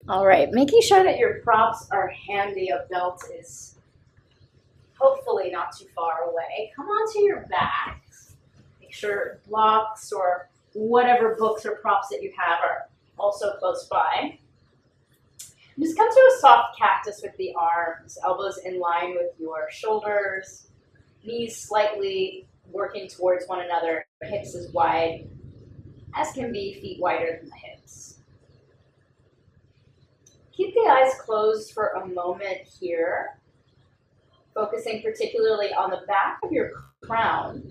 All right, making sure that your props are handy. A belt is hopefully not too far away. Come onto your back. Make sure blocks or whatever books or props that you have are also close by. Just come to a soft cactus with the arms, elbows in line with your shoulders, knees slightly working towards one another, hips as wide as can be, feet wider than the hips. Keep the eyes closed for a moment here, focusing particularly on the back of your crown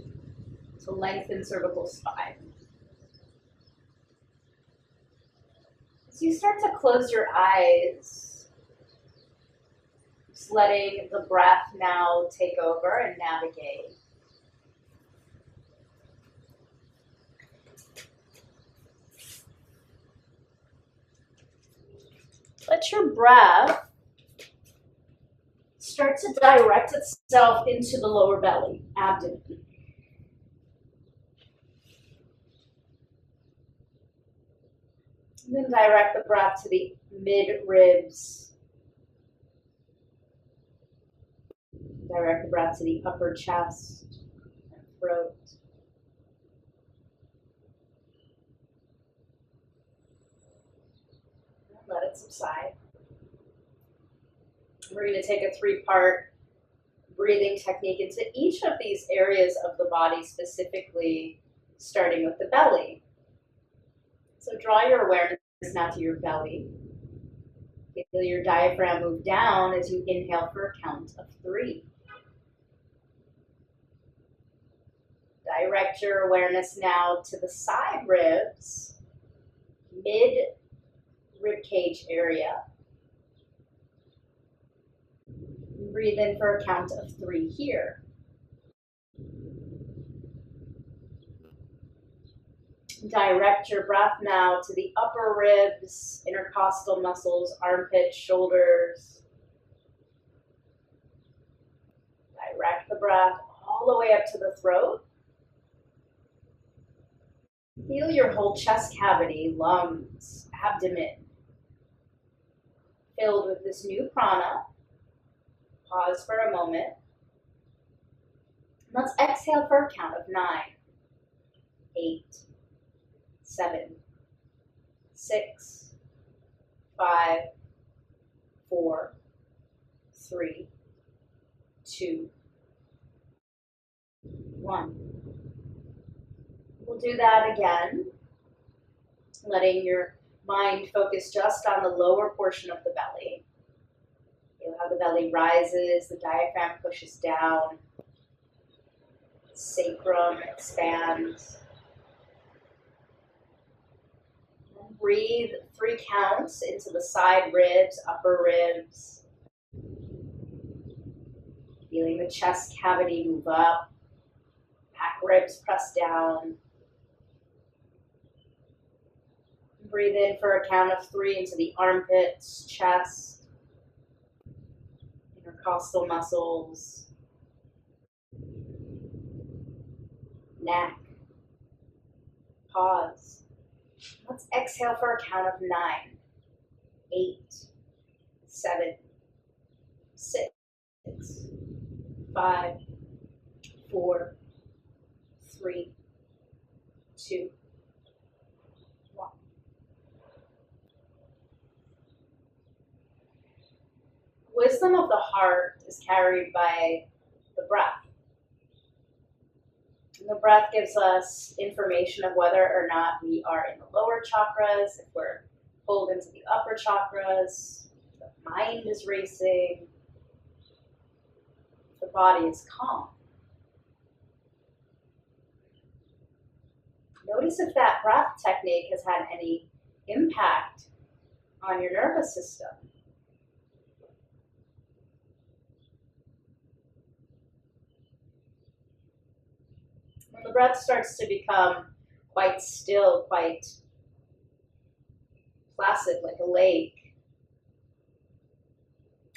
to lengthen cervical spine. As you start to close your eyes, just letting the breath now take over and navigate. Let your breath start to direct itself into the lower belly, abdomen. And then direct the breath to the mid-ribs. Direct the breath to the upper chest and throat. And let it subside. We're going to take a three-part breathing technique into each of these areas of the body, specifically starting with the belly. So draw your awareness now to your belly. Feel your diaphragm move down as you inhale for a count of 3. Direct your awareness now to the side ribs, mid-rib cage area. Breathe in for a count of 3 here. Direct your breath now to the upper ribs, intercostal muscles, armpits, shoulders. Direct the breath all the way up to the throat. Feel your whole chest cavity, lungs, abdomen filled with this new prana. Pause for a moment. Let's exhale for a count of 9, 8, 7, 6, 5, 4, 3, 2, 1. We'll do that again, letting your mind focus just on the lower portion of the belly. Feel how the belly rises, the diaphragm pushes down, sacrum expands. And breathe 3 counts into the side ribs, upper ribs. Feeling the chest cavity move up, back ribs press down. Breathe in for a count of 3 into the armpits, chest, intercostal muscles, neck. Pause. Let's exhale for a count of 9, 8, 7, 6, 5, 4, 3, 2, 1. Wisdom of the heart is carried by the breath. And the breath gives us information of whether or not we are in the lower chakras, if we're pulled into the upper chakras, the mind is racing, the body is calm. Notice if that breath technique has had any impact on your nervous system. When the breath starts to become quite still, quite placid, like a lake,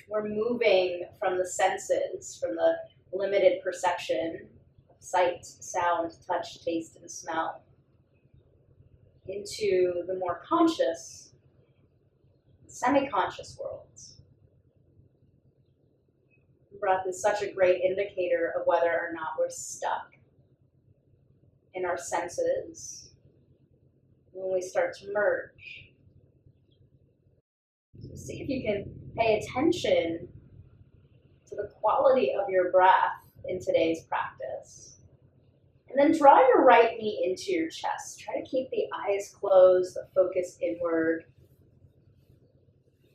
we're moving from the senses, from the limited perception of sight, sound, touch, taste, and smell, into the more conscious semi-conscious worlds. Breath is such a great indicator of whether or not we're stuck in our senses when we start to merge. So see if you can pay attention to the quality of your breath in today's practice. And then draw your right knee into your chest. Try to keep the eyes closed, the focus inward.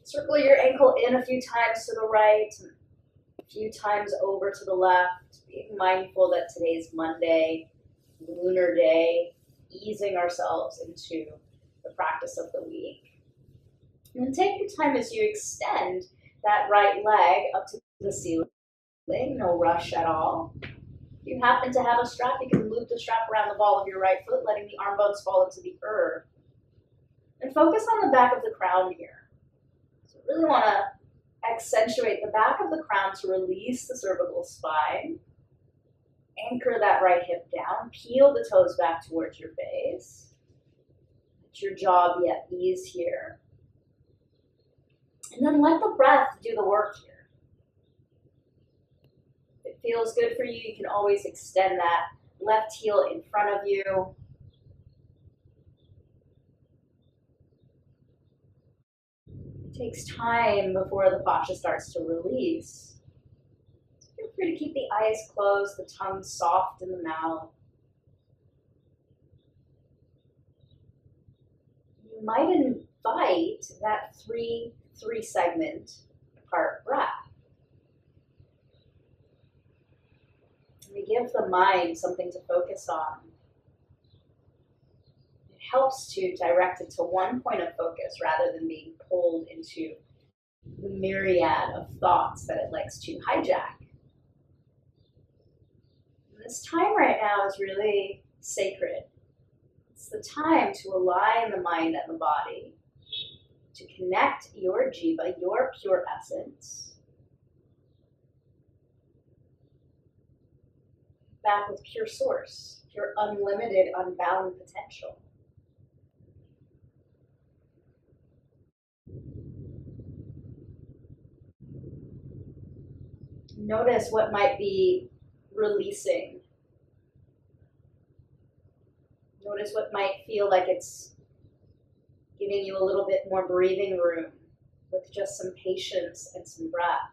Circle your ankle in a few times to the right, a few times over to the left. Being mindful that today's Monday, lunar day, easing ourselves into the practice of the week. And then take your time as you extend that right leg up to the ceiling. No rush at all. If you happen to have a strap, you can loop the strap around the ball of your right foot, letting the arm bones fall into the earth. And focus on the back of the crown here. So really want to accentuate the back of the crown to release the cervical spine. Anchor that right hip down. Peel the toes back towards your face. Let your jaw be at ease here. And then let the breath do the work here. If it feels good for you, you can always extend that left heel in front of you. It takes time before the fascia starts to release. So feel free to keep the eyes closed, the tongue soft in the mouth. You might invite that three segment part breath. We give the mind something to focus on. It helps to direct it to one point of focus rather than being pulled into the myriad of thoughts that it likes to hijack. And this time right now is really sacred. It's the time to align the mind and the body, to connect your 𝗔𝗿𝘁𝘀𝘁, your pure essence, back with pure source, pure unlimited, unbound potential. Notice what might be releasing. Notice what might feel like it's giving you a little bit more breathing room with just some patience and some breath.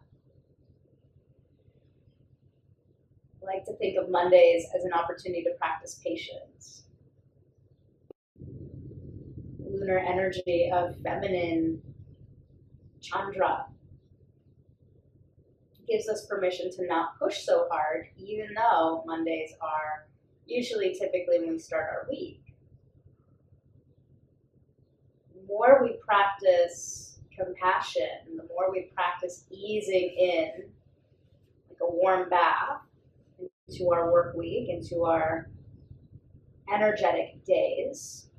I like to think of Mondays as an opportunity to practice patience. Lunar energy of feminine Chandra gives us permission to not push so hard, even though Mondays are usually typically when we start our week. The more we practice compassion, the more we practice easing in, like a warm bath, into our work week, into our energetic days,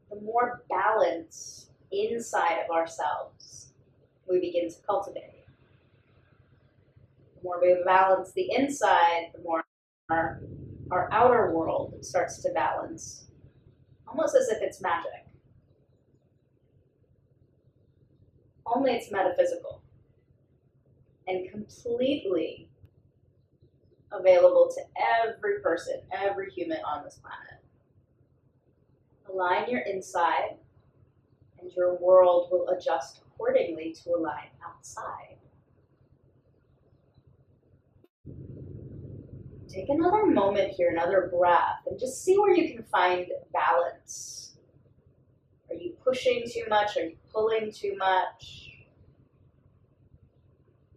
the more balance inside of ourselves we begin to cultivate. The more we balance the inside, the more our outer world starts to balance, almost as if it's magic. Only it's metaphysical and completely available to every person, every human on this planet. Align your inside, and your world will adjust accordingly to align outside. Take another moment here, another breath, and just see where you can find balance. Are you pushing too much? Are you pulling too much?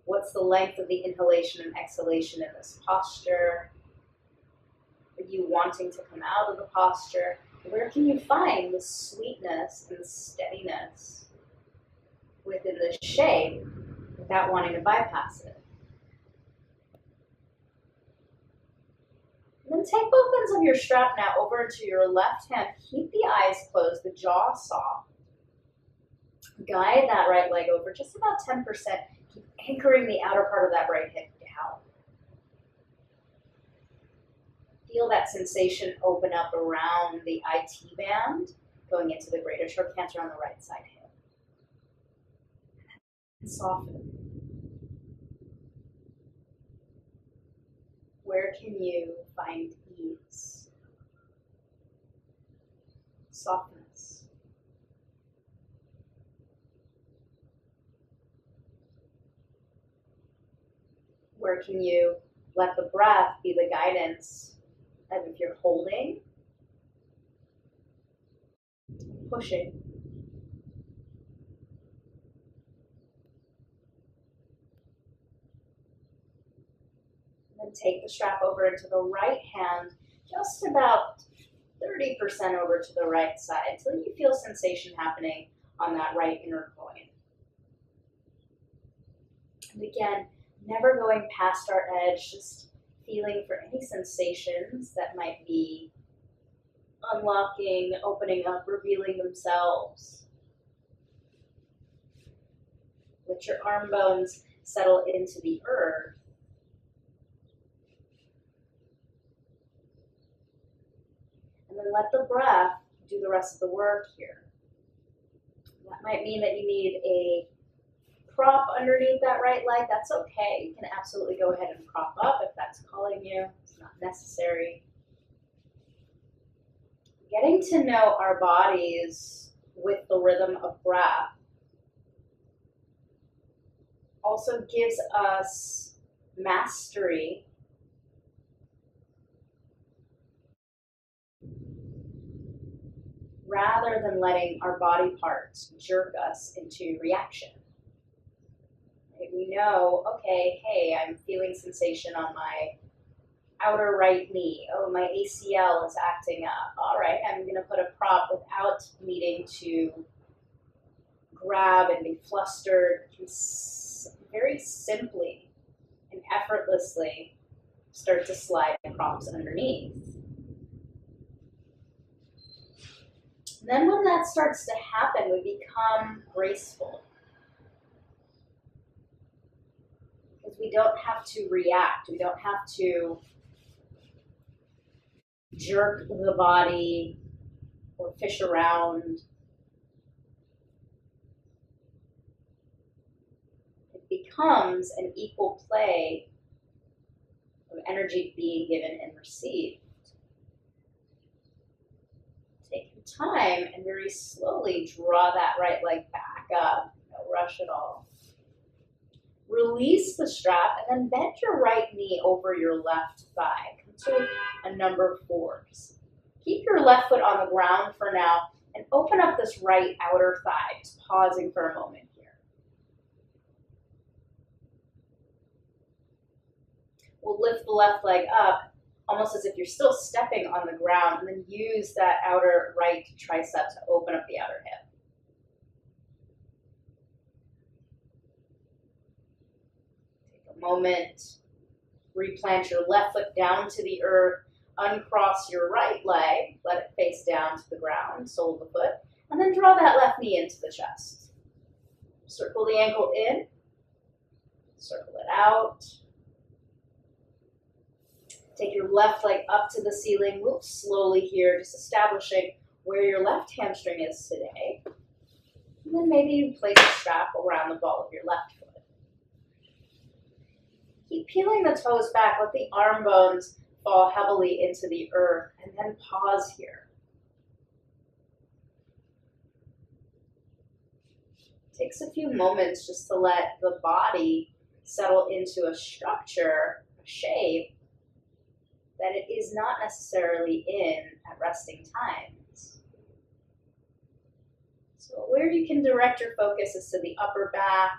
What's the length of the inhalation and exhalation in this posture? Are you wanting to come out of the posture? Where can you find the sweetness and the steadiness within the shape without wanting to bypass it? And then take both ends of your strap now over to your left hand. Keep the eyes closed, the jaw soft. Guide that right leg over just about 10%. Keep anchoring the outer part of that right hip down. Feel that sensation open up around the IT band, going into the greater trochanter on the right side hip. and soften. Where can you find ease, softness? Where can you let the breath be the guidance of if you're holding, pushing, and then take the strap over into the right hand, just about 30% over to the right side, until you feel sensation happening on that right inner groin. And again, never going past our edge, just feeling for any sensations that might be unlocking, opening up, revealing themselves. Let your arm bones settle into the earth. And then let the breath do the rest of the work here. That might mean that you need a prop underneath that right leg. That's okay. You can absolutely go ahead and prop up if that's calling you. It's not necessary. Getting to know our bodies with the rhythm of breath also gives us mastery rather than letting our body parts jerk us into reaction. Right? We know, okay, hey, I'm feeling sensation on my outer right knee. Oh, my ACL is acting up. All right, I'm going to put a prop without needing to grab and be flustered. You can very simply and effortlessly start to slide props underneath. Then when that starts to happen, we become graceful. Because we don't have to react. We don't have to jerk the body or fish around. It becomes an equal play of energy being given and received. Take your time and very slowly draw that right leg back up. No rush at all. Release the strap and then bend your right knee over your left thigh. Come to a number 4. Keep your left foot on the ground for now and open up this right outer thigh, just pausing for a moment here. We'll lift the left leg up almost as if you're still stepping on the ground, and then use that outer right tricep to open up the outer hip. Take a moment, replant your left foot down to the earth, uncross your right leg, let it face down to the ground, sole of the foot, and then draw that left knee into the chest. Circle the ankle in, circle it out. Take your left leg up to the ceiling, move slowly here, just establishing where your left hamstring is today. And then maybe you place a strap around the ball of your left foot. Keep peeling the toes back, let the arm bones fall heavily into the earth, and then pause here. It takes a few moments just to let the body settle into a structure, a shape, that it is not necessarily in at resting times. So where you can direct your focus is to the upper back,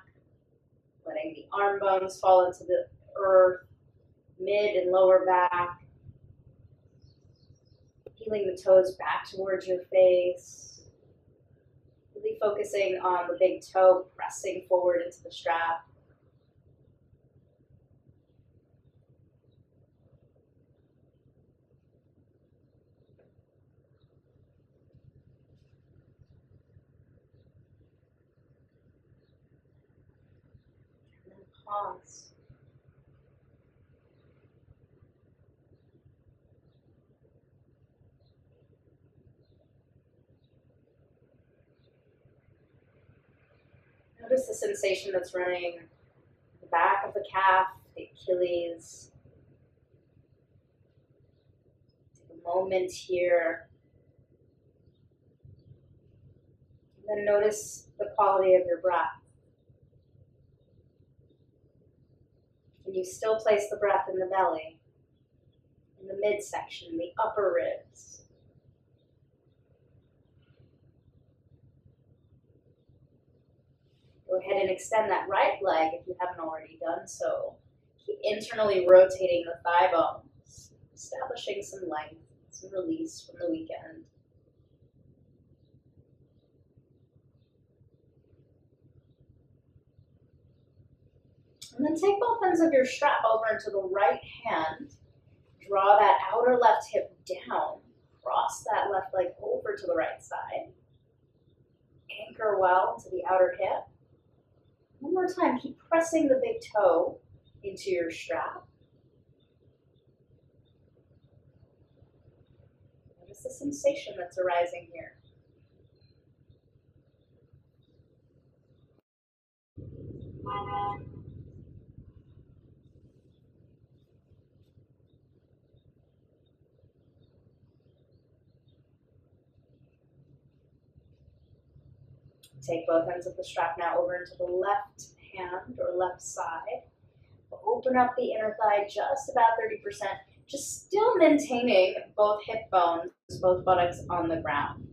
letting the arm bones fall into the earth, mid and lower back, peeling the toes back towards your face, really focusing on the big toe pressing forward into the strap. And then pause. Notice the sensation that's running the back of the calf, the Achilles. Take a moment here. And then notice the quality of your breath. Can you still place the breath in the belly, in the midsection, the upper ribs? Go ahead and extend that right leg if you haven't already done so. Keep internally rotating the thigh bones, establishing some length, some release from the weekend. And then take both ends of your strap over into the right hand. Draw that outer left hip down. Cross that left leg over to the right side. Anchor well into the outer hip. One more time, keep pressing the big toe into your strap. Notice the sensation that's arising here. Take both ends of the strap now over into the left hand or left side. Open up the inner thigh just about 30%, just still maintaining both hip bones, both buttocks on the ground.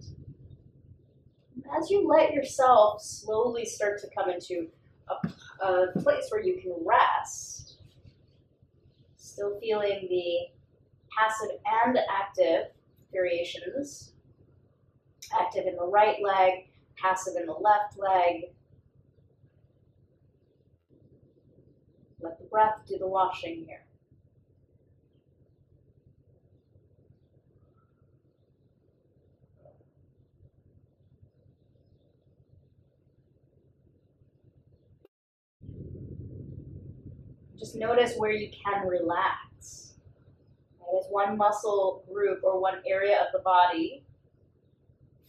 As you let yourself slowly start to come into a place where you can rest, still feeling the passive and active variations, active in the right leg, passive in the left leg. Let the breath do the washing here. Just notice where you can relax. As one muscle group or one area of the body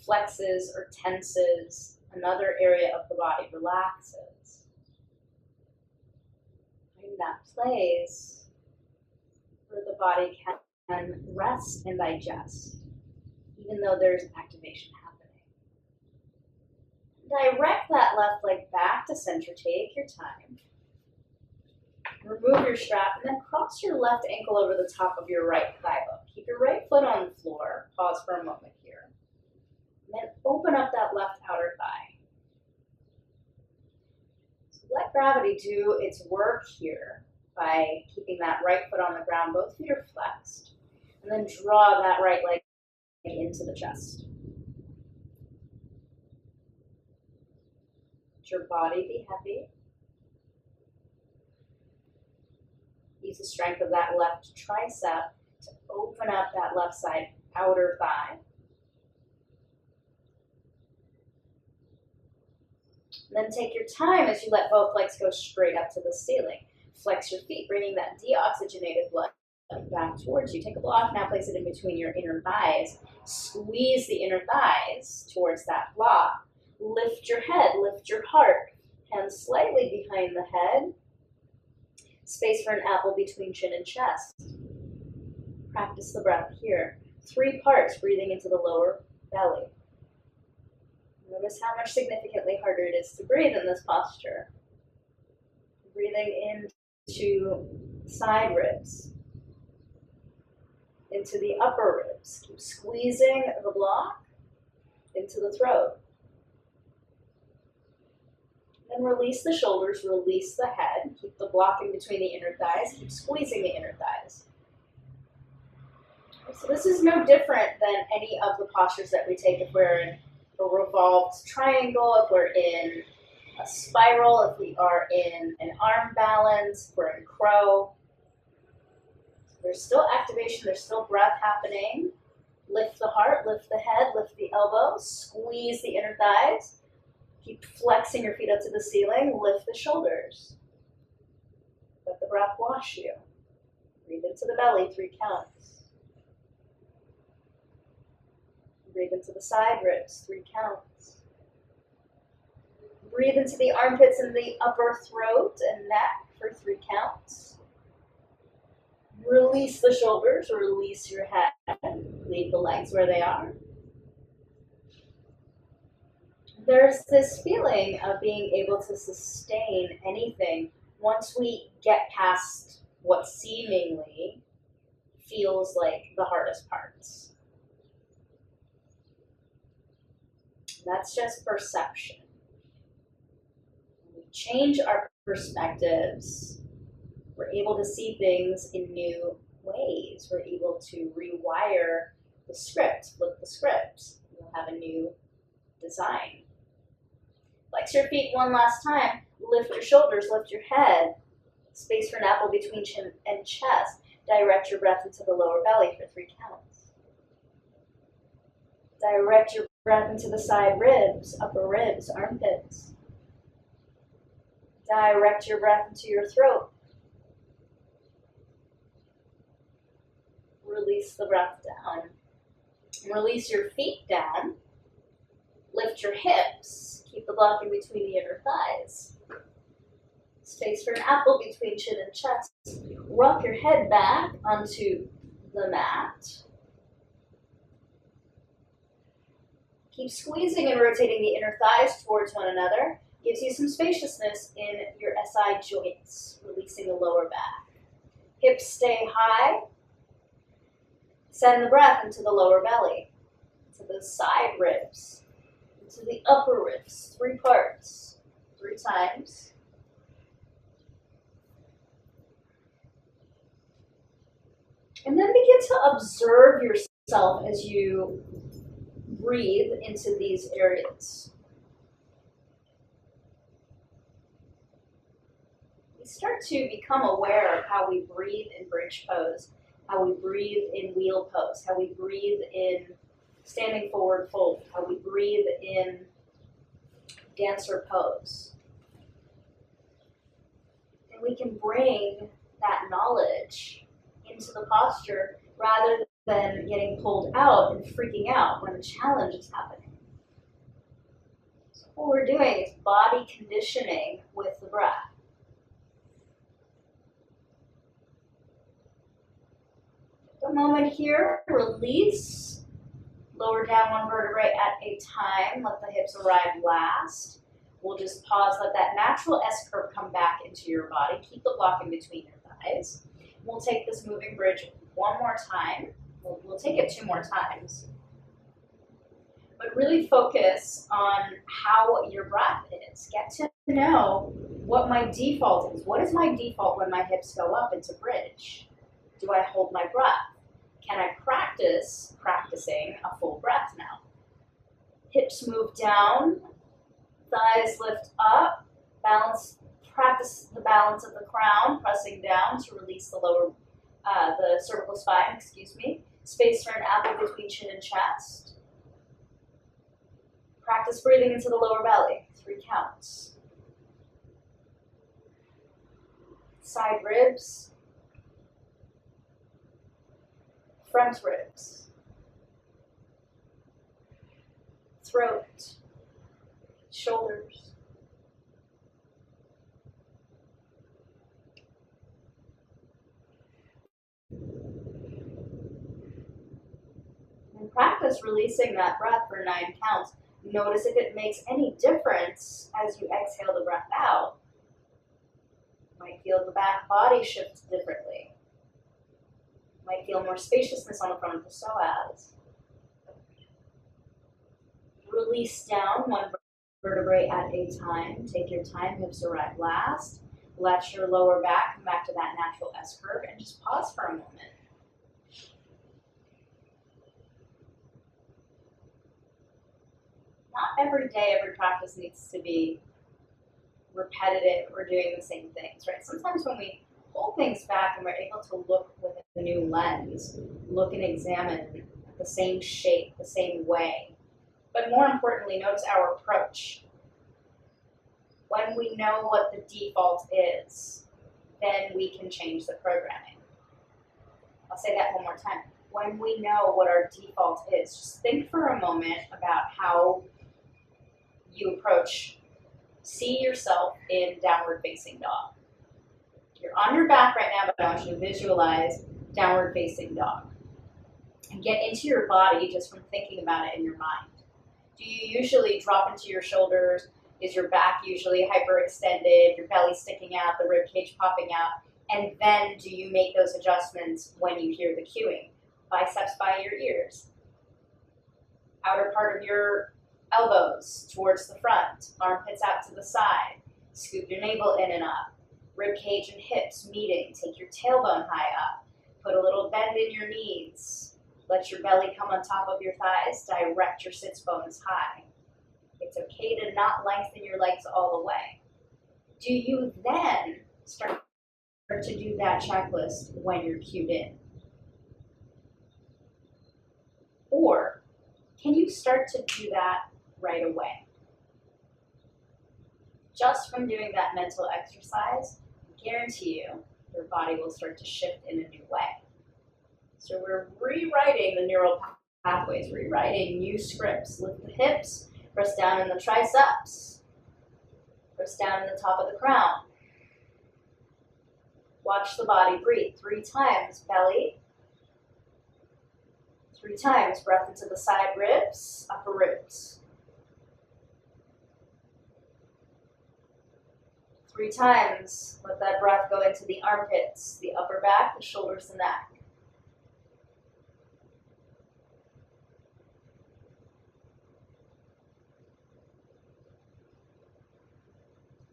flexes or tenses, another area of the body relaxes. Find that place where the body can rest and digest, even though there's activation happening. Direct that left leg back to center. Take your time. Remove your strap and then cross your left ankle over the top of your right thigh bone. Keep your right foot on the floor. Pause for a moment here. And then open up that left outer thigh. So let gravity do its work here by keeping that right foot on the ground. Both feet are flexed. And then draw that right leg into the chest. Let your body be heavy. Use the strength of that left tricep to open up that left side outer thigh. And then take your time as you let both legs go straight up to the ceiling. Flex your feet, bringing that deoxygenated blood back towards you. Take a block, now place it in between your inner thighs. Squeeze the inner thighs towards that block. Lift your head, lift your heart. Hands slightly behind the head. Space for an apple between chin and chest. Practice the breath here. 3 parts, breathing into the lower belly. Notice how much significantly harder it is to breathe in this posture. Breathing into side ribs, into the upper ribs. Keep squeezing the block into the throat. Then release the shoulders, release the head. Keep the block in between the inner thighs. Keep squeezing the inner thighs. So this is no different than any of the postures that we take if we're in a revolved triangle, if we're in a spiral, if we are in an arm balance, if we're in crow. There's still activation, there's still breath happening. Lift the heart, lift the head, lift the elbows, squeeze the inner thighs. Keep flexing your feet up to the ceiling, lift the shoulders. Let the breath wash you. Breathe into the belly, 3 counts. Breathe into the side ribs, 3 counts. Breathe into the armpits and the upper throat and neck for 3 counts. Release the shoulders, release your head. Leave the legs where they are. There's this feeling of being able to sustain anything once we get past what seemingly feels like the hardest parts. That's just perception. When we change our perspectives, we're able to see things in new ways. We're able to rewire the script, flip the script. We'll have a new design. Flex your feet one last time. Lift your shoulders, lift your head. Space for an apple between chin and chest. Direct your breath into the lower belly for 3 counts. Direct your breath into the side ribs, upper ribs, armpits. Direct your breath into your throat. Release the breath down. Release your feet down. Lift your hips. Keep the block in between the inner thighs. Space for an apple between chin and chest. Rock your head back onto the mat. Keep squeezing and rotating the inner thighs towards one another. Gives you some spaciousness in your SI joints, releasing the lower back. Hips stay high. Send the breath into the lower belly, to the side ribs, into the upper ribs, 3 parts, 3 times. And then begin to observe yourself as you breathe into these areas. We start to become aware of how we breathe in bridge pose, how we breathe in wheel pose, how we breathe in standing forward fold, how we breathe in dancer pose. And we can bring that knowledge into the posture rather than getting pulled out and freaking out when a challenge is happening. So what we're doing is body conditioning with the breath. A moment here, release, lower down 1 vertebrae at a time, let the hips arrive last. We'll just pause, let that natural S-curve come back into your body. Keep the block in between your thighs. We'll take this moving bridge one more time. We'll take it 2 more times. But really focus on how your breath is. Get to know what my default is. What is my default when my hips go up into bridge? Do I hold my breath? Can I practice practicing a full breath now? Hips move down, thighs lift up, balance, practice the balance of the crown, pressing down to release the lower, the cervical spine, Space for an apple between chin and chest. Practice breathing into the lower belly, 3 counts. Side ribs, front ribs, throat, shoulders. And practice releasing that breath for 9 counts. Notice if it makes any difference as you exhale the breath out. You might feel the back body shift differently. You might feel more spaciousness on the front of the psoas. Release down 1 vertebrae at a time. Take your time, hips arrive last. Let your lower back come back to that natural S-curve and just pause for a moment. Not every day, every practice needs to be repetitive or doing the same things, right? Sometimes when we pull things back and we're able to look with a new lens, look and examine the same shape, the same way. But more importantly, notice our approach. When we know what the default is, then we can change the programming. I'll say that one more time. When we know what our default is, just think for a moment about how you approach see yourself in downward facing dog. You're on your back right now, but I want you to visualize downward facing dog. And get into your body just from thinking about it in your mind. Do you usually drop into your shoulders? Is your back usually hyperextended, your belly sticking out, the rib cage popping out? And then do you make those adjustments when you hear the cueing? Biceps by your ears. Outer part of your elbows towards the front, armpits out to the side. Scoop your navel in and up. Rib cage and hips meeting. Take your tailbone high up. Put a little bend in your knees. Let your belly come on top of your thighs. Direct your sits bones high. It's okay to not lengthen your legs all the way. Do you then start to do that checklist when you're cued in? Or can you start to do that right away? Just from doing that mental exercise, I guarantee you, your body will start to shift in a new way. So we're rewriting the neural pathways, rewriting new scripts. Lift the hips, press down in the triceps, press down in the top of the crown. Watch the body breathe 3 times, belly. 3 times, breath into the side ribs, upper ribs. 3 times, let that breath go into the armpits, the upper back, the shoulders, the neck.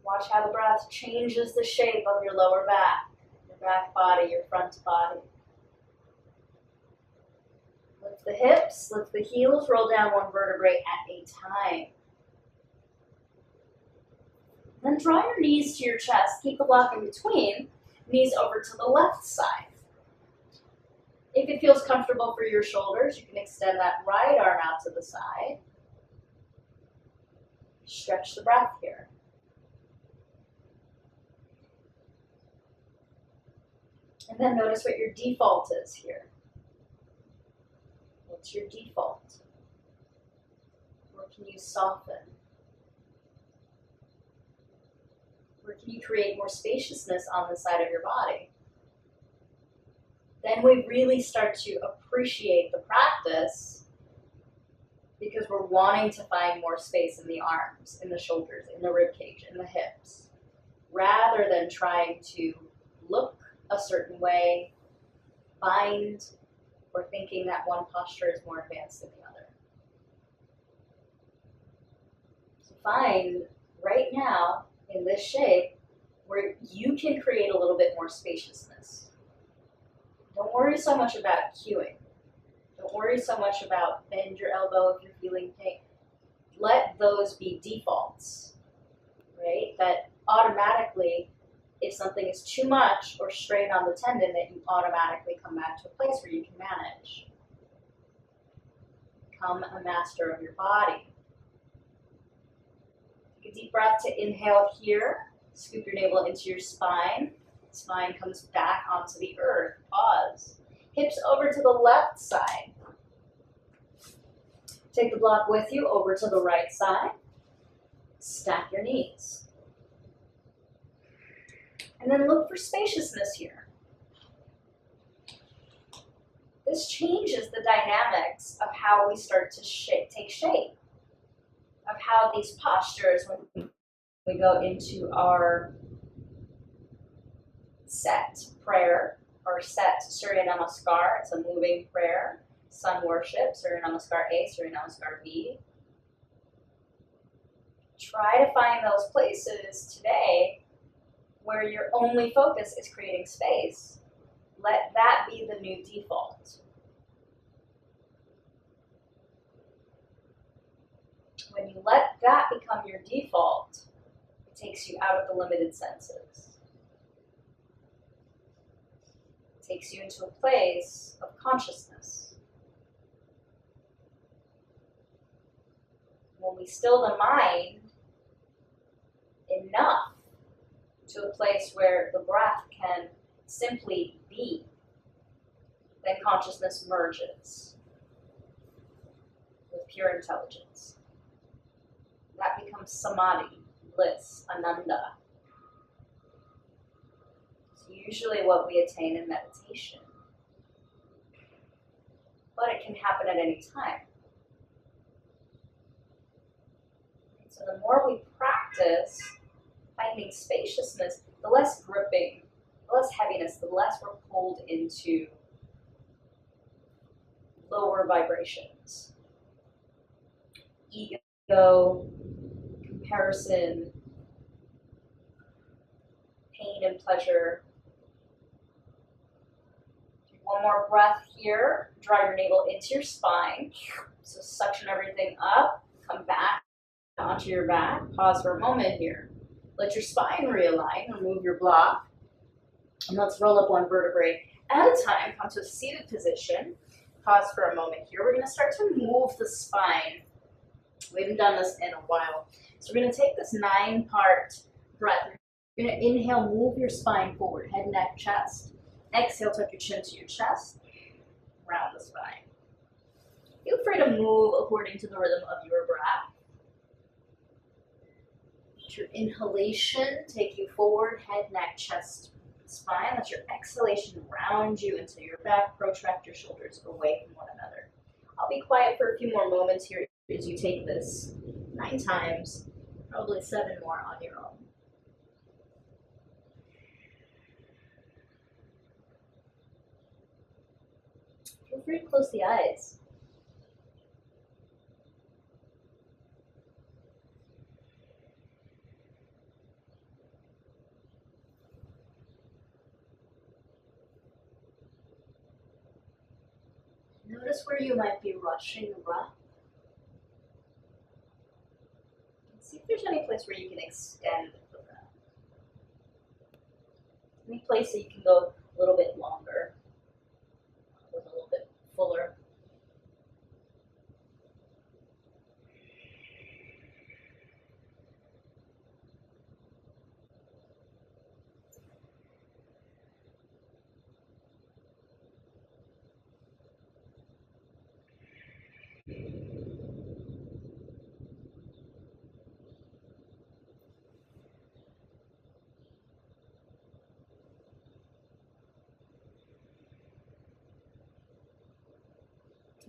Watch how the breath changes the shape of your lower back, your back body, your front body. Lift the hips, lift the heels, roll down 1 vertebrae at a time. Then draw your knees to your chest. Keep the block in between. Knees over to the left side. If it feels comfortable for your shoulders, you can extend that right arm out to the side. Stretch the breath here. And then notice what your default is here. What's your default? Where can you soften? Where can you create more spaciousness on the side of your body? Then we really start to appreciate the practice because we're wanting to find more space in the arms, in the shoulders, in the rib cage, in the hips, rather than trying to look a certain way, find, or thinking that one posture is more advanced than the other. So find right now in this shape where you can create a little bit more spaciousness. Don't worry so much about cueing. Don't worry so much about bend your elbow if you're feeling pain. Let those be defaults, right? That automatically, if something is too much or strain on the tendon, that you automatically come back to a place where you can manage. Become a master of your body. Take a deep breath to inhale here. Scoop your navel into your spine. Spine comes back onto the earth. Pause. Hips over to the left side. Take the block with you over to the right side. Stack your knees. And then look for spaciousness here. This changes the dynamics of how we start to take shape, of how these postures, when we go into our set prayer, or set Surya Namaskar, it's a moving prayer, sun worship, Surya Namaskar A, Surya Namaskar B. Try to find those places today where your only focus is creating space. Let that be the new default. When you let that become your default, it takes you out of the limited senses. It takes you into a place of consciousness. When we still the mind enough to a place where the breath can simply be, then consciousness merges with pure intelligence. That becomes samadhi, bliss, ananda. It's usually what we attain in meditation. But it can happen at any time. So the more we practice finding spaciousness, the less gripping, the less heaviness, the less we're pulled into lower vibrations. Ego, comparison, pain and pleasure. One more breath here. Draw your navel into your spine. So suction everything up. Come back onto your back. Pause for a moment here. Let your spine realign. Remove your block. And let's roll up one vertebrae at a time. Come to a seated position. Pause for a moment here. We're going to start to move the spine. We haven't done this in a while. So we're going to take this 9-part breath. You're going to inhale, move your spine forward, head, neck, chest. Exhale, tuck your chin to your chest, round the spine. Feel free to move according to the rhythm of your breath. Let your inhalation take you forward, head, neck, chest, spine. Let your exhalation round you into your back, protract your shoulders away from one another. I'll be quiet for a few more moments here as you take this 9 times, probably 7 more on your own. Feel free to close the eyes. Notice where you might be rushing the breath. See if there's any place where you can extend the breath. Any place that you can go a little bit longer, a little bit fuller.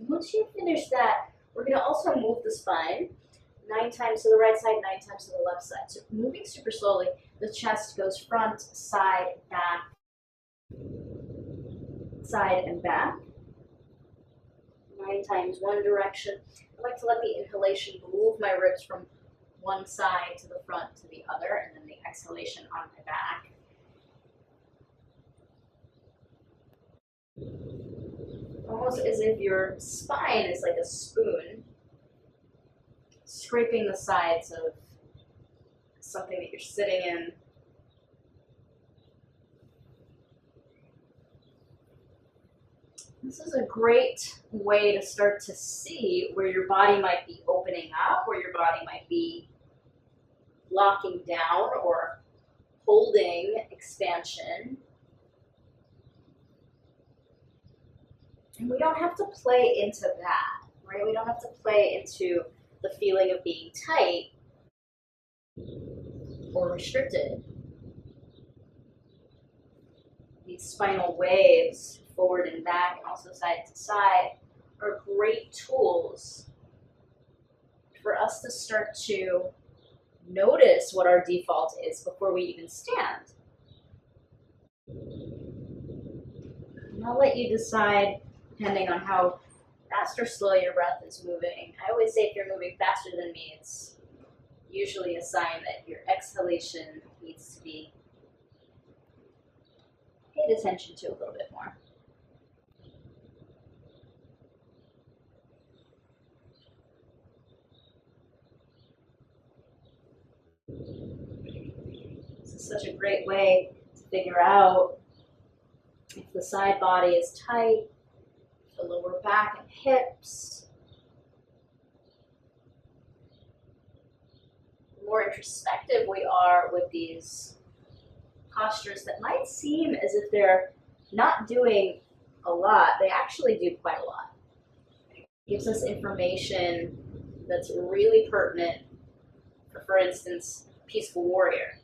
Once you finish that, we're going to also move the spine 9 times to the right side, 9 times to the left side. So moving super slowly, the chest goes front, side, back, side, and back. 9 times one direction. I like to let the inhalation move my ribs from one side to the front to the other, and then the exhalation on my back. Almost as if your spine is like a spoon, scraping the sides of something that you're sitting in. This is a great way to start to see where your body might be opening up, where your body might be locking down or holding expansion. And we don't have to play into that, right? We don't have to play into the feeling of being tight or restricted. These spinal waves, forward and back, and also side to side, are great tools for us to start to notice what our default is before we even stand. And I'll let you decide, depending on how fast or slow your breath is moving. I always say if you're moving faster than me, it's usually a sign that your exhalation needs to be paid attention to a little bit more. This is such a great way to figure out if the side body is tight, the lower back and hips. The more introspective we are with these postures that might seem as if they're not doing a lot, they actually do quite a lot. It gives us information that's really pertinent for instance, peaceful warrior.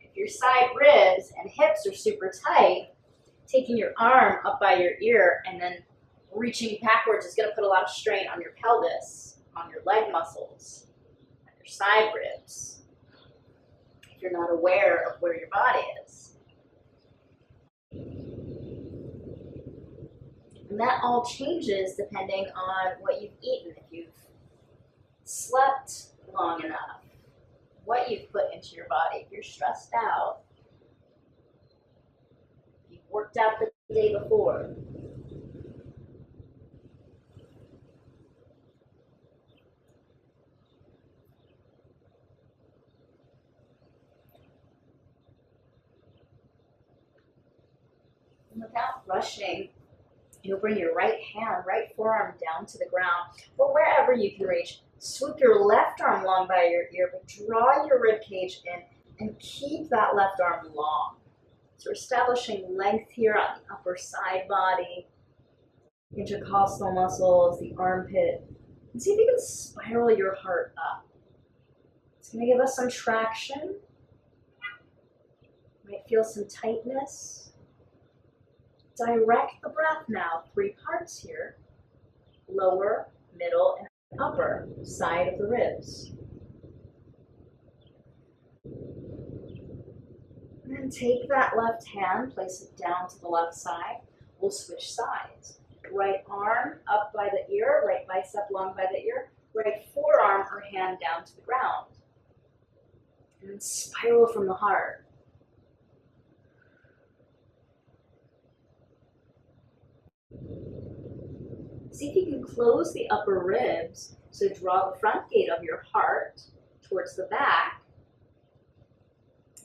If your side ribs and hips are super tight, taking your arm up by your ear and then reaching backwards is going to put a lot of strain on your pelvis, on your leg muscles, on your side ribs, if you're not aware of where your body is. And that all changes depending on what you've eaten. If you've slept long enough, what you've put into your body, if you're stressed out, if you've worked out the day before. And without rushing, you'll bring your right hand, right forearm down to the ground, or wherever you can reach. Swoop your left arm long by your ear, but draw your rib cage in and keep that left arm long. So we're establishing length here on the upper side body, intercostal muscles, the armpit. And see if you can spiral your heart up. It's going to give us some traction. You might feel some tightness. Direct the breath now. 3 parts here. Lower, middle, and upper side of the ribs. And then take that left hand, place it down to the left side. We'll switch sides. Right arm up by the ear, right bicep long by the ear, right forearm or hand down to the ground. And then spiral from the heart. See if you can close the upper ribs, so draw the front gate of your heart towards the back.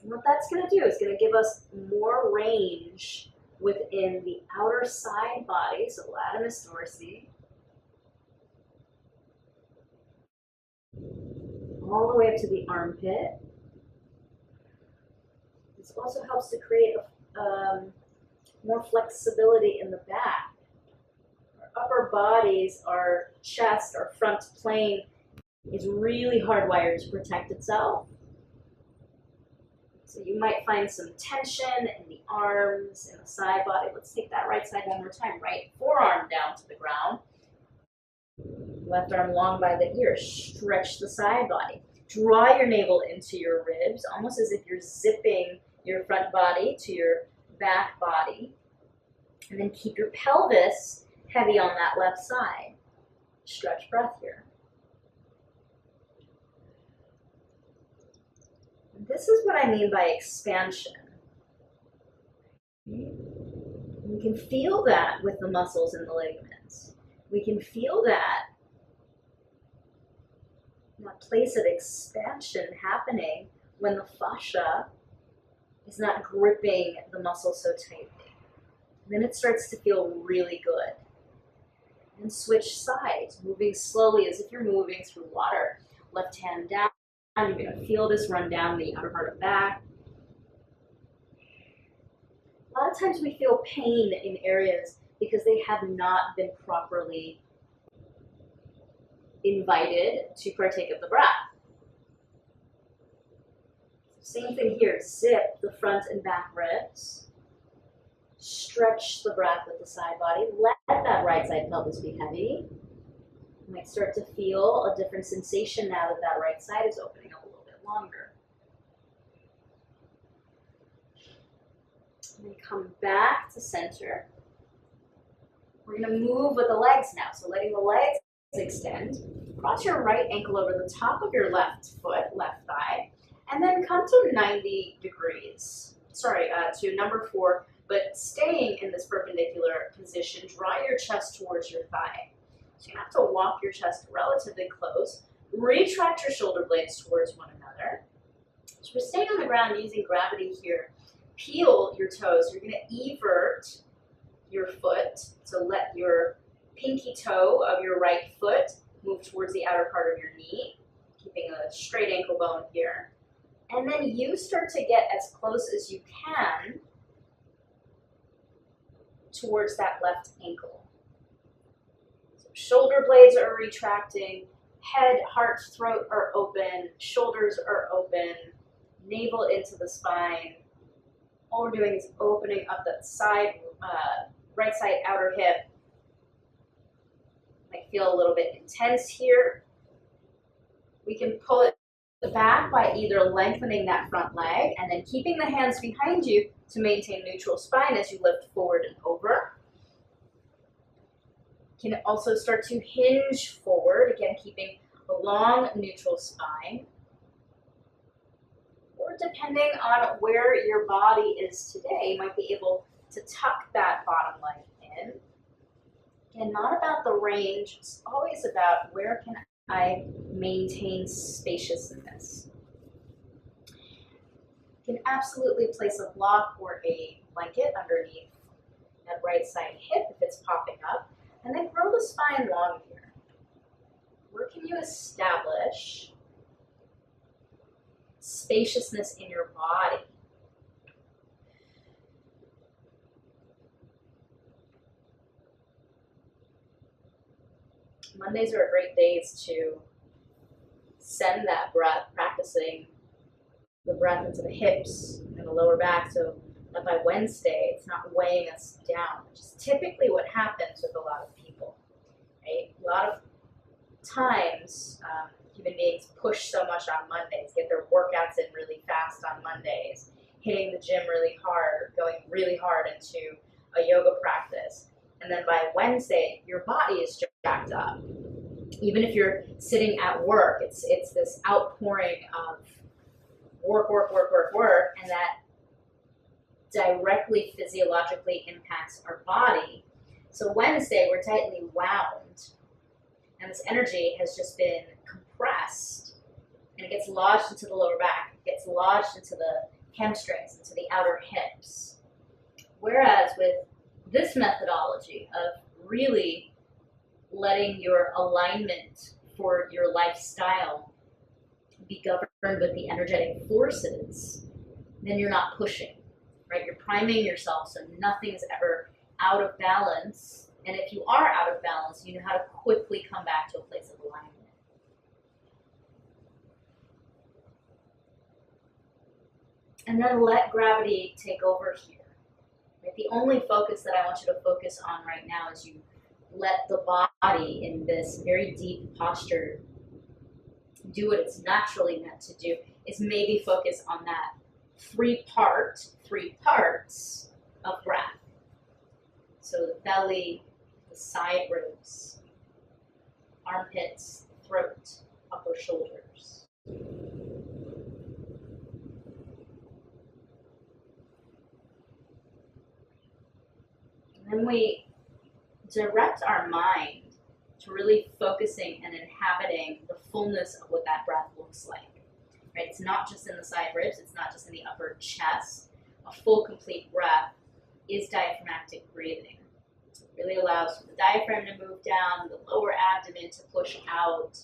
And what that's going to do is going to give us more range within the outer side body, so latimus dorsi, all the way up to the armpit. This also helps to create more flexibility in the back. Upper bodies, our chest, our front plane is really hardwired to protect itself. So you might find some tension in the arms, in the side body. Let's take that right side one more time. Right forearm down to the ground. Left arm long by the ear. Stretch the side body. Draw your navel into your ribs, almost as if you're zipping your front body to your back body. And then keep your pelvis heavy on that left side. Stretch breath here. And this is what I mean by expansion. We can feel that with the muscles and the ligaments. We can feel that place of expansion happening when the fascia is not gripping the muscle so tightly. And then it starts to feel really good. And switch sides, moving slowly as if you're moving through water. Left hand down, you're going to feel this run down the outer part of the back. A lot of times we feel pain in areas because they have not been properly invited to partake of the breath. Same thing here, zip the front and back ribs. Stretch the breath with the side body. Let that right side pelvis be heavy. You might start to feel a different sensation now that that right side is opening up a little bit longer. And then come back to center. We're going to move with the legs now. So letting the legs extend. Cross your right ankle over the top of your left foot, left thigh, and then come to 90 degrees. To number 4. But staying in this perpendicular position, draw your chest towards your thigh. So you have to walk your chest relatively close. Retract your shoulder blades towards one another. So we're staying on the ground using gravity here. Peel your toes. You're going to evert your foot. So let your pinky toe of your right foot move towards the outer part of your knee, keeping a straight ankle bone here. And then you start to get as close as you can towards that left ankle. So shoulder blades are retracting, Head, heart, throat are open, shoulders are open, navel into the spine. All we're doing is opening up that side, right side outer hip. Might feel a little bit intense here. We can pull it back by either lengthening that front leg and then keeping the hands behind you to maintain neutral spine as you lift forward and over. You can also start to hinge forward, again keeping a long neutral spine. Or depending on where your body is today, you might be able to tuck that bottom leg in. Again, not about the range, it's always about where can I maintain spaciousness. You can absolutely place a block or a blanket underneath that right side hip if it's popping up, and then grow the spine long here. Where can you establish spaciousness in your body? Mondays are great days to send that breath, practicing the breath into the hips and the lower back so that by Wednesday it's not weighing us down, which is typically what happens with a lot of people. Right? A lot of times human beings push so much on Mondays, get their workouts in really fast on Mondays, hitting the gym really hard, going really hard into a yoga practice. And then by Wednesday, your body is jacked up. Even if you're sitting at work, it's this outpouring of work, and that directly physiologically impacts our body. So Wednesday, we're tightly wound, and this energy has just been compressed, and it gets lodged into the lower back, it gets lodged into the hamstrings, into the outer hips. Whereas with this methodology of really letting your alignment for your lifestyle be governed with the energetic forces, then you're not pushing, right? You're priming yourself so nothing is ever out of balance. And if you are out of balance, you know how to quickly come back to a place of alignment. And then let gravity take over here. Right? The only focus that I want you to focus on right now is you let the body in this very deep posture do what it's naturally meant to do, is maybe focus on that three parts of breath. So the belly, the side ribs, armpits, throat, upper shoulders. And then we direct our mind to really focusing and inhabiting the fullness of what that breath looks like. Right? It's not just in the side ribs, it's not just in the upper chest. A full, complete breath is diaphragmatic breathing. It really allows for the diaphragm to move down, the lower abdomen to push out,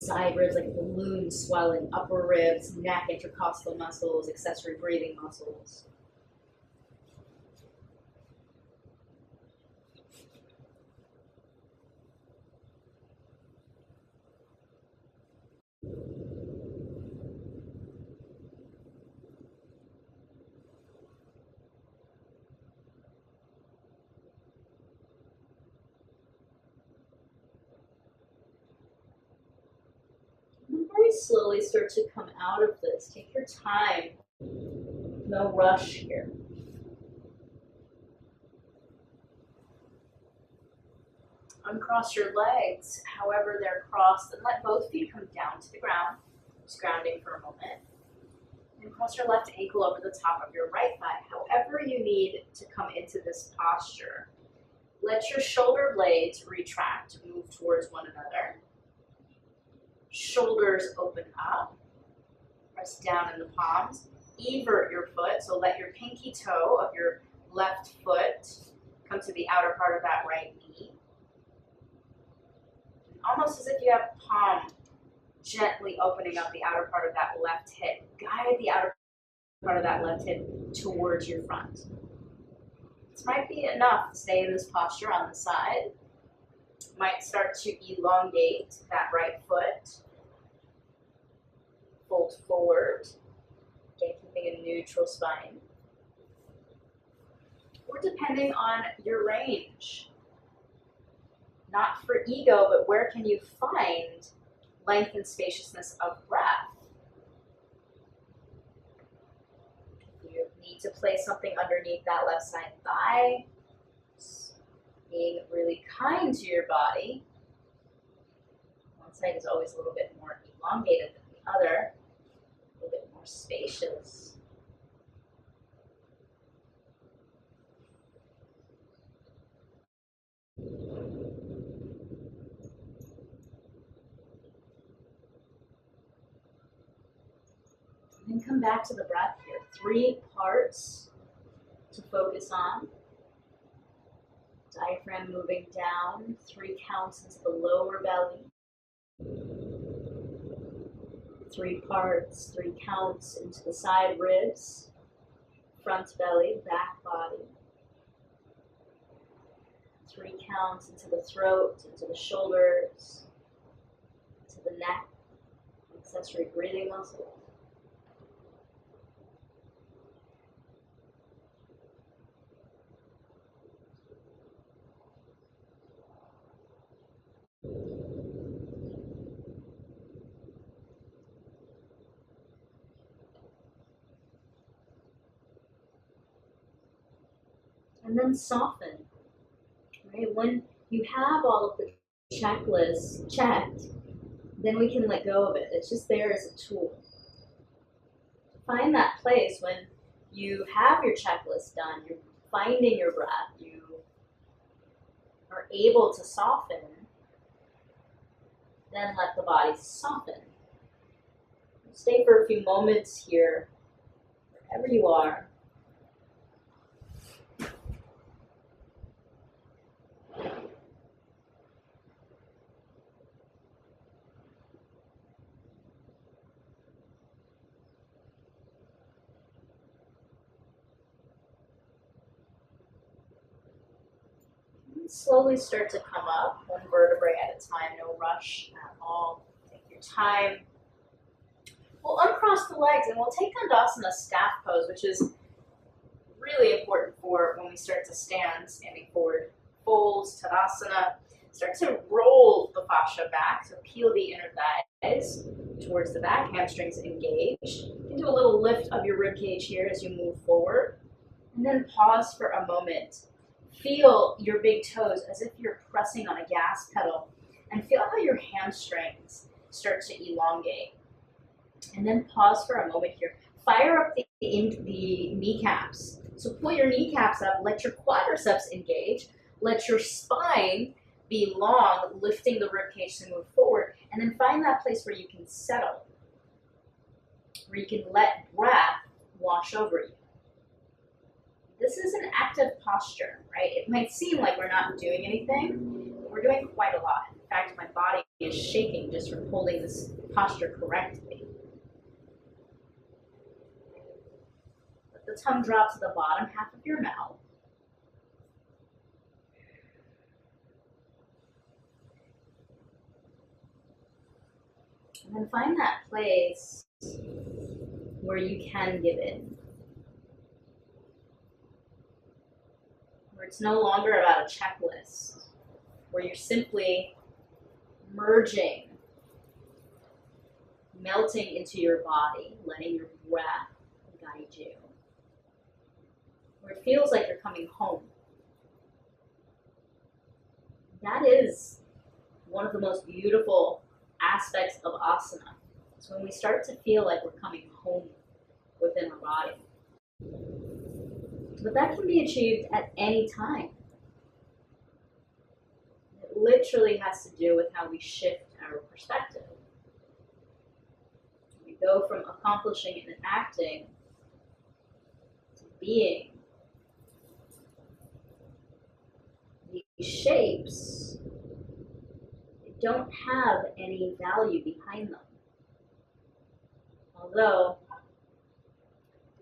side ribs like a balloon swelling, upper ribs, neck, intercostal muscles, accessory breathing muscles. Very slowly start to come out of this. Take your time. No rush here. Uncross your legs, however they're crossed, and let both feet come down to the ground. Just grounding for a moment. And cross your left ankle over the top of your right thigh, however you need to come into this posture. Let your shoulder blades retract, move towards one another. Shoulders open up, press down in the palms, evert your foot, so let your pinky toe of your left foot come to the outer part of that right knee. Almost as if you have palm gently opening up the outer part of that left hip. Guide the outer part of that left hip towards your front. This might be enough to stay in this posture on the side. Might start to elongate that right foot. Fold forward. Again, keeping a neutral spine. Or depending on your range. Not for ego, but where can you find length and spaciousness of breath? You need to place something underneath that left side thigh. Being really kind to your body. One side is always a little bit more elongated than the other, a little bit more spacious. And then come back to the breath here. 3 parts to focus on. Diaphragm moving down, 3 counts into the lower belly. 3 parts, 3 counts into the side ribs, front belly, back body. 3 counts into the throat, into the shoulders, into the neck, accessory breathing muscles. And then soften, right? When you have all of the checklists checked, then we can let go of it. It's just there as a tool. Find that place when you have your checklist done, you're finding your breath, you are able to soften, then let the body soften. Stay for a few moments here, wherever you are. Slowly start to come up, 1 vertebrae at a time, no rush at all. Take your time. We'll uncross the legs and we'll take dandasana staff pose, which is really important for when we start to stand, standing forward folds, tadasana. Start to roll the fascia back, so peel the inner thighs towards the back, hamstrings engaged. You can do a little lift of your rib cage here as you move forward, and then pause for a moment. Feel your big toes as if you're pressing on a gas pedal, and feel how your hamstrings start to elongate. And then pause for a moment here. Fire up the kneecaps. So pull your kneecaps up, let your quadriceps engage, let your spine be long, lifting the ribcage to move forward, and then find that place where you can settle, where you can let breath wash over you. This is an active posture, right? It might seem like we're not doing anything, but we're doing quite a lot. In fact, my body is shaking just from holding this posture correctly. Let the tongue drop to the bottom half of your mouth. And then find that place where you can give in. Where it's no longer about a checklist. Where you're simply merging, melting into your body, letting your breath guide you. Where it feels like you're coming home. That is one of the most beautiful aspects of asana. It's when we start to feel like we're coming home within our body. But that can be achieved at any time. It literally has to do with how we shift our perspective. We go from accomplishing and acting to being. These shapes don't have any value behind them. Although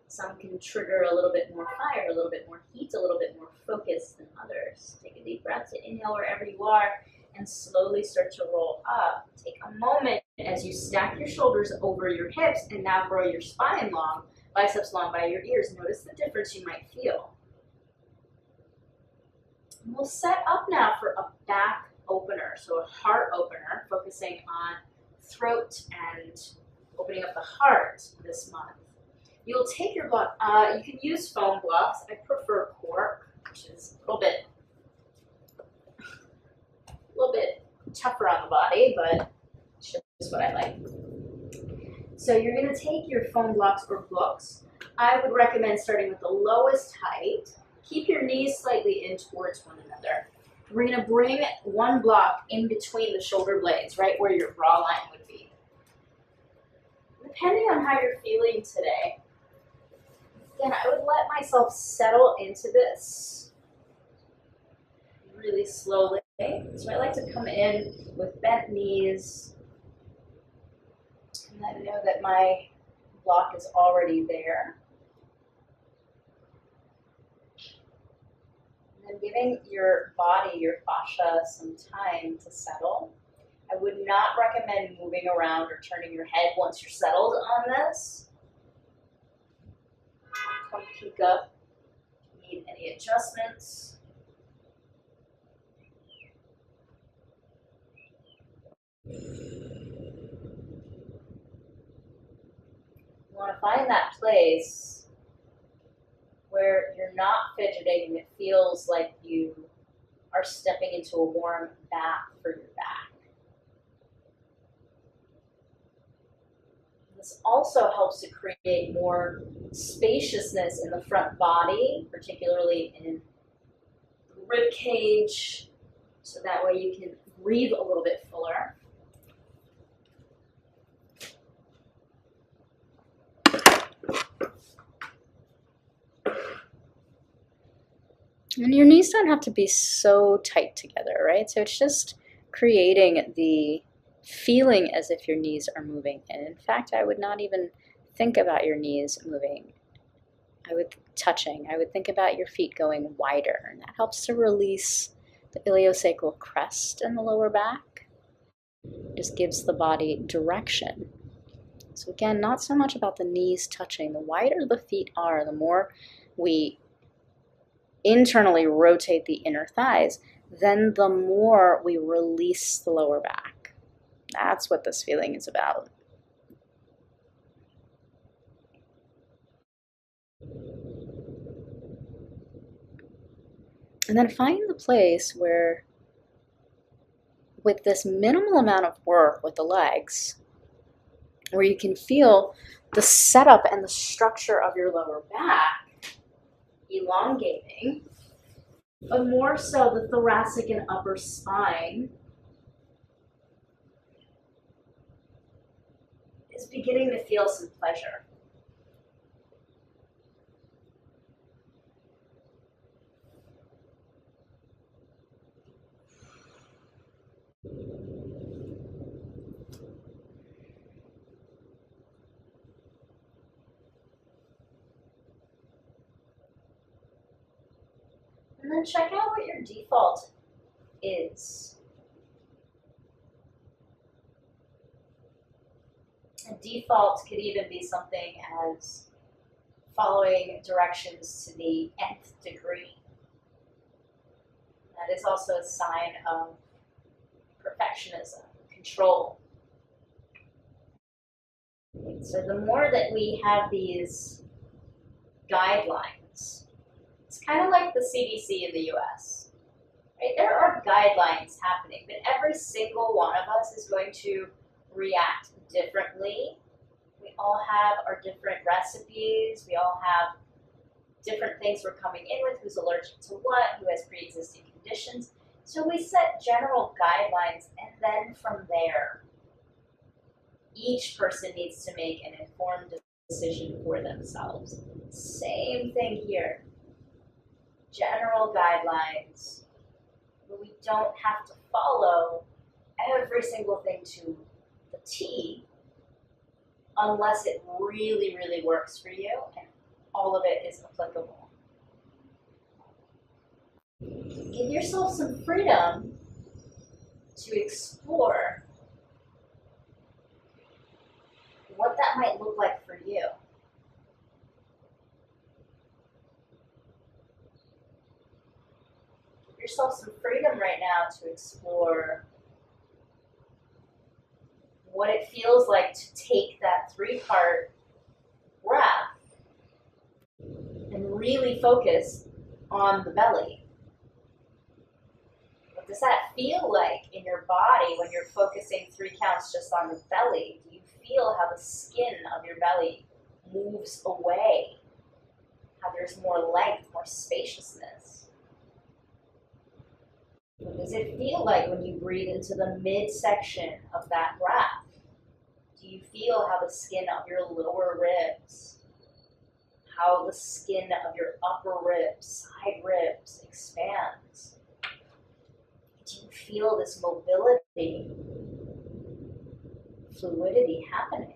some can trigger a little bit more fire, a little bit more heat, a little bit more focus than others. Take a deep breath to inhale wherever you are. and slowly start to roll up. Take a moment as you stack your shoulders over your hips and now grow your spine long, biceps long by your ears. Notice the difference you might feel. And we'll set up now for a back opener, so a heart opener, focusing on throat and opening up the heart this month. You'll take your block, you can use foam blocks. I prefer cork, which is a little bit tougher on the body, but it's just what I like. So you're going to take your foam blocks or books. I would recommend starting with the lowest height. Keep your knees slightly in towards one another. We're going to bring one block in between the shoulder blades, right where your bra line would be. Depending on how you're feeling today, again, I would let myself settle into this really slowly. So I like to come in with bent knees, and then know that my block is already there. And then giving your body, your fascia, some time to settle. I would not recommend moving around or turning your head once you're settled on this. Come peek up if you need any adjustments. You want to find that place where you're not fidgeting and it feels like you are stepping into a warm bath for your back. This also helps to create more spaciousness in the front body, particularly in the rib cage, so that way you can breathe a little bit fuller. And your knees don't have to be so tight together, right? So it's just creating the feeling as if your knees are moving. And in fact, I would not even think about your knees moving. I would think about your feet going wider, and that helps to release the iliosacral crest in the lower back. It just gives the body direction. So again, not so much about the knees touching. The wider the feet are, the more we internally rotate the inner thighs, then the more we release the lower back. That's what this feeling is about. And then find the place where, with this minimal amount of work with the legs, where you can feel the setup and the structure of your lower back elongating, but more so the thoracic and upper spine is beginning to feel some pleasure. And then check out what your default is. A default could even be something as following directions to the nth degree. That is also a sign of perfectionism, control. So the more that we have these guidelines, it's kind of like the CDC in the US, right? There are guidelines happening, but every single one of us is going to react differently. We all have our different recipes. We all have different things we're coming in with, who's allergic to what, who has pre-existing conditions. So we set general guidelines, and then from there, each person needs to make an informed decision for themselves. Same thing here. General guidelines, but we don't have to follow every single thing to the T unless it really, really works for you and all of it is applicable. Give yourself some freedom to explore what that might look like for you. Give yourself some freedom right now to explore what it feels like to take that 3-part breath and really focus on the belly. What does that feel like in your body when you're focusing 3 counts just on the belly? Do you feel how the skin of your belly moves away? How there's more length, more spaciousness? What does it feel like when you breathe into the midsection of that breath? Do you feel how the skin of your lower ribs, how the skin of your upper ribs, side ribs expands? Do you feel this mobility, fluidity happening?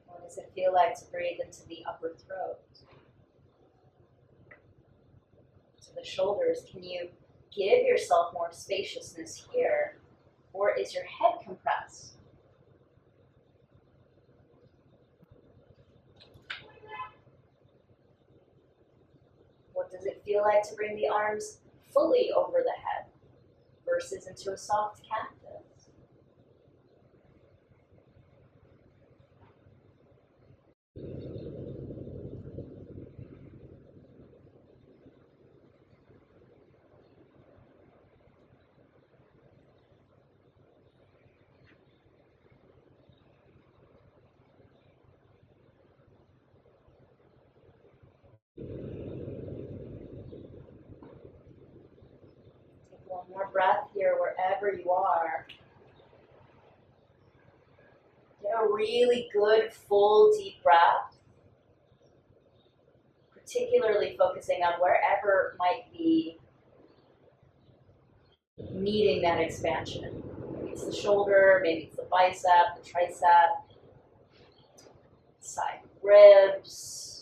What does it feel like to breathe into the upper throat? To the shoulders? Can you give yourself more spaciousness here? Or is your head compressed? What does it feel like to bring the arms fully over the head versus into a soft cactus? One more breath here wherever you are. Get a really good, full, deep breath. Particularly focusing on wherever might be needing that expansion. Maybe it's the shoulder, maybe it's the bicep, the tricep, side ribs.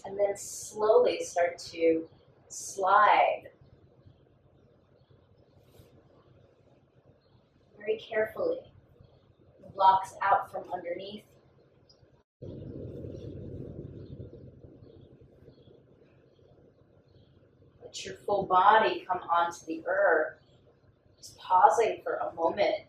And then slowly start to slide very carefully the blocks out from underneath. Let your full body come onto the earth. Just pausing for a moment.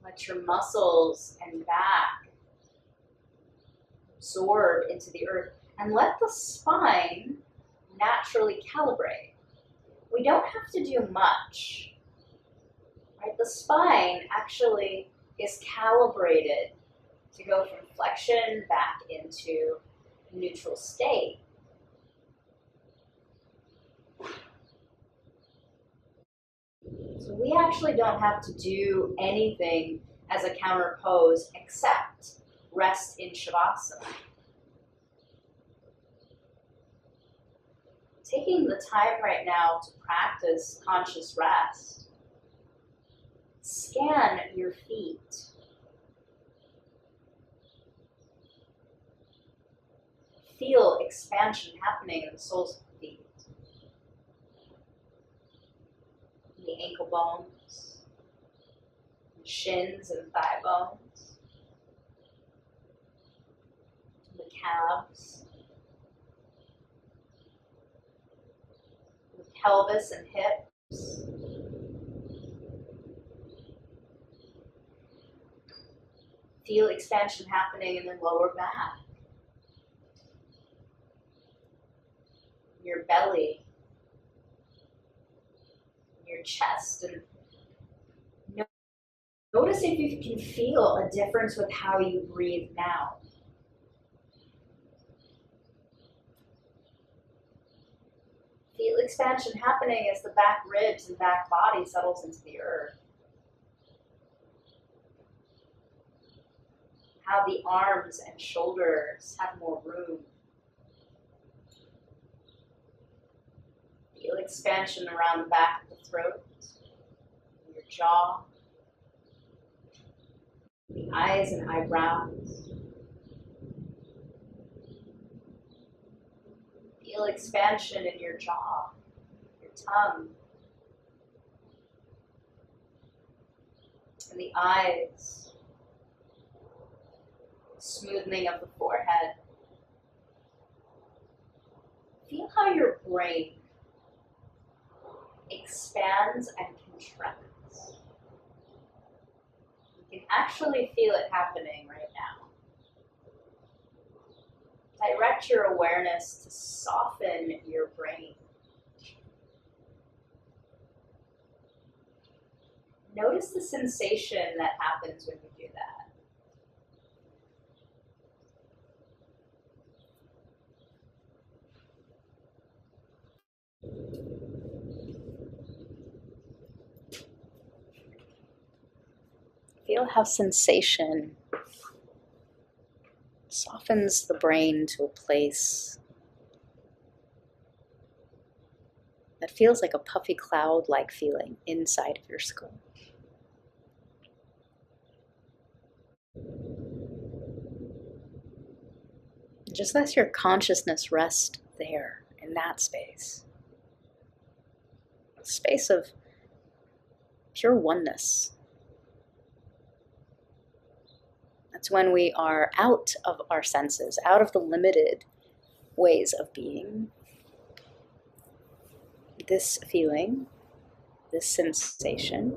Let your muscles and back absorb into the earth, and let the spine naturally calibrate. We don't have to do much, right? The spine actually is calibrated to go from flexion back into neutral state. So we actually don't have to do anything as a counter pose except rest in Shavasana. Taking the time right now to practice conscious rest. Scan your feet. Feel expansion happening in the soles of the feet. The ankle bones, the shins and thigh bones, the calves, the pelvis and hips, feel expansion happening in the lower back, your belly, your chest, and notice if you can feel a difference with how you breathe now. Feel expansion happening as the back ribs and back body settles into the earth. How the arms and shoulders have more room. Feel expansion around the back of the throat, your jaw, the eyes and eyebrows. Feel expansion in your jaw, your tongue, and the eyes. Smoothing of the forehead. Feel how your brain expands and contracts. You can actually feel it happening right now. Direct your awareness to soften your brain. Notice the sensation that happens when you do that. Feel how sensation softens the brain to a place that feels like a puffy cloud-like feeling inside of your skull. Just let your consciousness rest there, in that space. A space of pure oneness. That's when we are out of our senses, out of the limited ways of being. This feeling, this sensation,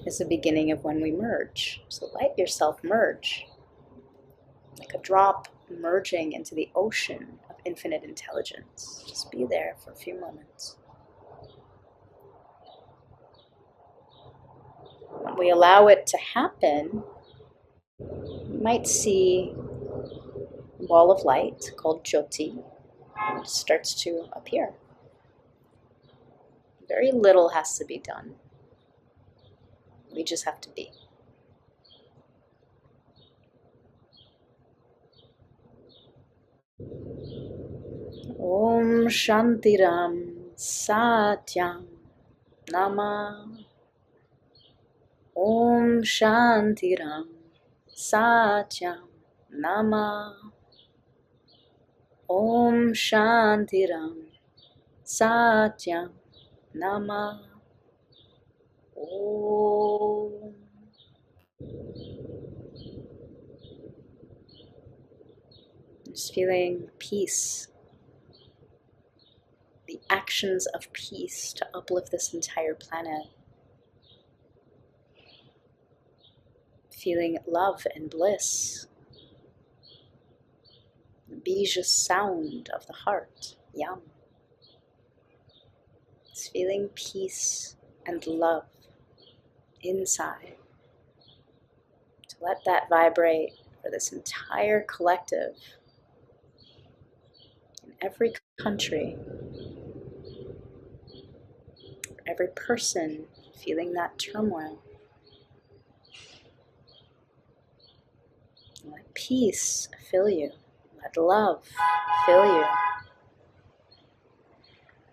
is the beginning of when we merge. So let yourself merge, like a drop merging into the ocean of infinite intelligence. Just be there for a few moments. When we allow it to happen, you might see a ball of light called Jyoti starts to appear. Very little has to be done. We just have to be. Om Shantiram Satyam Namah. Om Shantiram Satyam Namah. Om Shantiram Satyam Namah. Om. Just feeling peace. The actions of peace to uplift this entire planet. Feeling love and bliss. The bija sound of the heart, yam. It's feeling peace and love inside. To let that vibrate for this entire collective in every country, for every person feeling that turmoil. Let peace fill you. Let love fill you.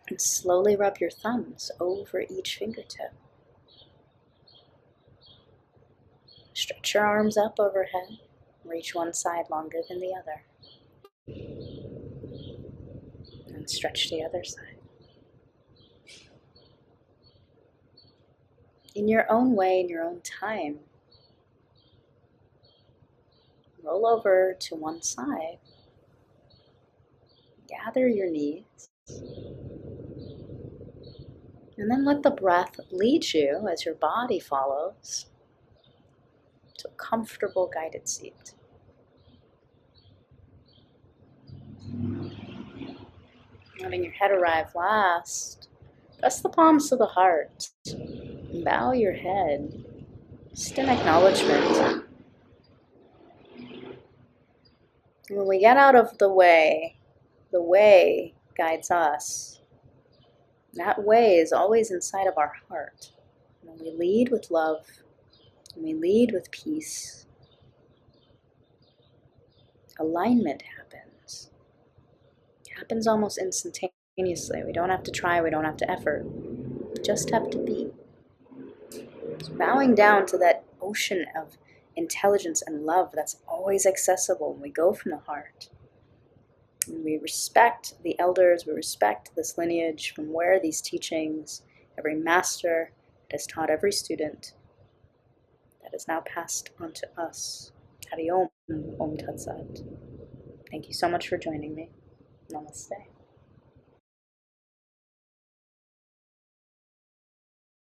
And slowly rub your thumbs over each fingertip. Stretch your arms up overhead. Reach one side longer than the other. And stretch the other side. In your own way, in your own time, roll over to one side. Gather your knees. And then let the breath lead you as your body follows to a comfortable guided seat. Letting your head arrive last. Press the palms to the heart. Bow your head. Just an acknowledgement. When we get out of the way guides us. That way is always inside of our heart. When we lead with love, when we lead with peace, alignment happens. It happens almost instantaneously. We don't have to try, we don't have to effort. We just have to be. So bowing down to that ocean of intelligence and love that's always accessible when we go from the heart. And we respect the elders, we respect this lineage from where these teachings, every master that has taught every student, that is now passed on to us. Hari Om, Om Tat Sat. Thank you so much for joining me. Namaste.